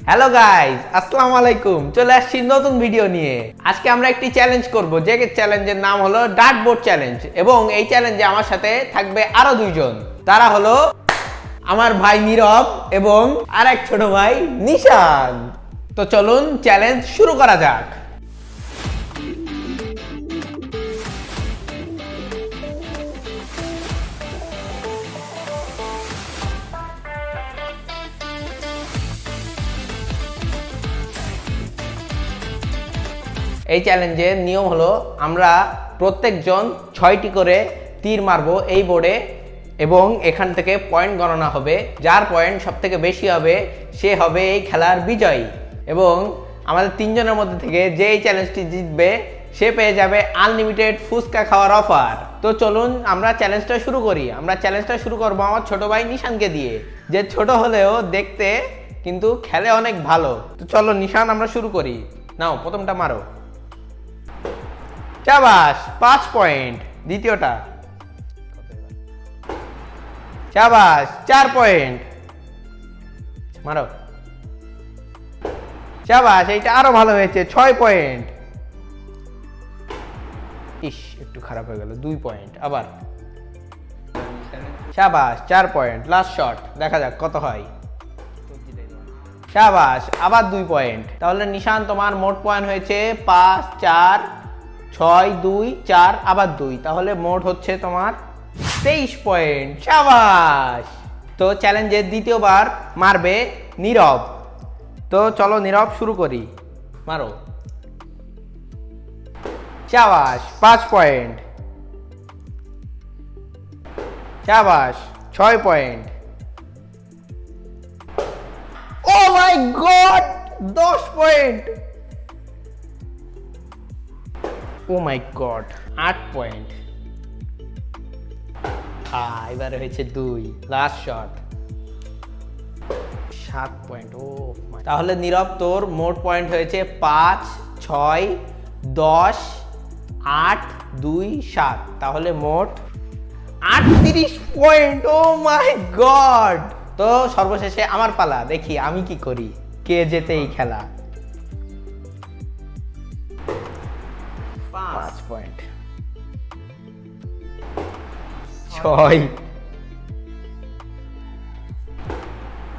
Hello guys, আসসালামু আলাইকুম। চলে আসছি নতুন ভিডিও নিয়ে। আজকে আমরা একটি চ্যালেঞ্জ করব, যে চ্যালেঞ্জের নাম হলো ডার্ট বোর্ড চ্যালেঞ্জ। এবং এই চ্যালেঞ্জে আমার সাথে থাকবে আরো দুইজন। তারা হলো আমার ভাই নীরব এবং আরেক ছোট ভাই নিশান। তো চলুন চ্যালেঞ্জ শুরু করা যাক। এই চ্যালেঞ্জের নিয়ম হলো আমরা প্রত্যেকজন 6টি করে তীর মারবো এই বোর্ডে এবং এখান থেকে পয়েন্ট গণনা হবে। যার পয়েন্ট সব থেকে বেশি হবে সে হবে এই খেলার বিজয়ী। এবং আমাদের তিনজনের মধ্যে থেকে যে এই চ্যালেঞ্জটি জিতবে সে পেয়ে যাবে আনলিমিটেড ফুচকা খাওয়ার অফার। তো চলুন আমরা চ্যালেঞ্জটা শুরু করি। আমরা চ্যালেঞ্জটা শুরু করবো আমার ছোট ভাই নিশানকে দিয়ে, যে ছোট হলেও দেখতে কিন্তু খেলে অনেক ভালো। তো চলো নিশান, আমরা শুরু করি। নাও প্রথমটা মারো। শাবাশ, 5 পয়েন্ট। দ্বিতীয়টা শাবাশ, 4 পয়েন্ট। মারো। শাবাশ, এইটা আরো ভালো হয়েছে, 6 পয়েন্ট। ইস, একটু খারাপ হয়ে গেল, 2 পয়েন্ট। আবার শাবাশ, 4 পয়েন্ট। লাস্ট শট, দেখা যাক কত হয়। শাবাশ, আবার 2 পয়েন্ট। তাহলে নিশান, তোমার মোট পয়েন্ট হয়েছে 5, 4, 6, 2, 4, আবার 2। তাহলে মোট হচ্ছে তোমার 23 পয়েন্ট। শাবাশ। তো চ্যালেঞ্জের দ্বিতীয়বার মারবে নীরব। তো চলো নীরব, শুরু করি। মারো। শাবাশ, 5 পয়েন্ট। শাবাশ, 6 পয়েন্ট। ও মাই গড, 10 পয়েন্ট। ও মাই গড, 8 পয়েন্ট। এবারে হয়েছে 2। Last shot, 7 point. ও তাহলে নীরব, তোর মোট পয়েন্ট হয়েছে 5, 6, 10, 8, 2, 7। তাহলে মোট 38 পয়েন্ট। ও মাই গড। তো সর্বশেষে আমার পালা, দেখি আমি কি করি, কে জেতে এই খেলা। 5 পয়েন্ট। 6,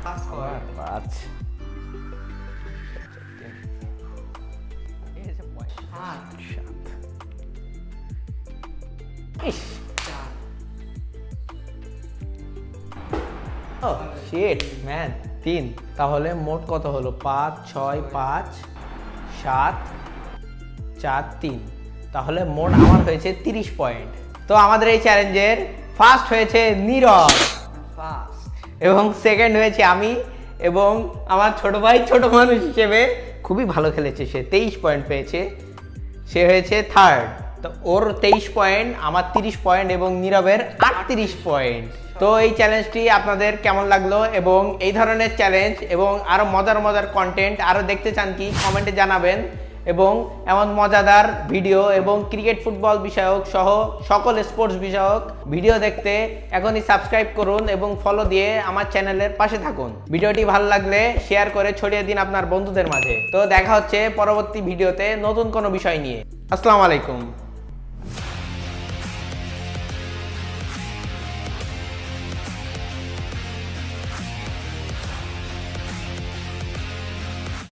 5, 7। ইস, ও শিট ম্যান, 3। তাহলে মোট কত হলো? 5, 6, 5, 7, 4, 3। তাহলে মোট আমার হয়েছে 30 পয়েন্ট। তো আমাদের এই চ্যালেঞ্জের ফার্স্ট হয়েছে নীরব এবং সেকেন্ড হয়েছে আমি। এবং আমার ছোট ভাই ছোট মানুষ হিসেবে খুবই ভালো খেলেছে, সে 23 পয়েন্ট পেয়েছে, সে হয়েছে থার্ড। তো ওর 23 পয়েন্ট, আমার 30 পয়েন্ট এবং নীরবের 38 পয়েন্ট। তো এই চ্যালেঞ্জটি আপনাদের কেমন লাগলো এবং এই ধরনের চ্যালেঞ্জ এবং আরও মজার মজার কন্টেন্ট আরও দেখতে চান কি কমেন্টে জানাবেন। এবং এমন মজাদার ভিডিও এবং ক্রিকেট ফুটবল বিষয়ক সহ সকল স্পোর্টস বিষয়ক ভিডিও দেখতে এখনই সাবস্ক্রাইব করুন এবং ফলো দিয়ে আমার চ্যানেলের পাশে থাকুন। ভিডিওটি ভালো লাগলে শেয়ার করে ছড়িয়ে দিন আপনার বন্ধুদের মাঝে। তো দেখা হচ্ছে পরবর্তী ভিডিওতে নতুন কোনো বিষয় নিয়ে। আসসালামু আলাইকুম।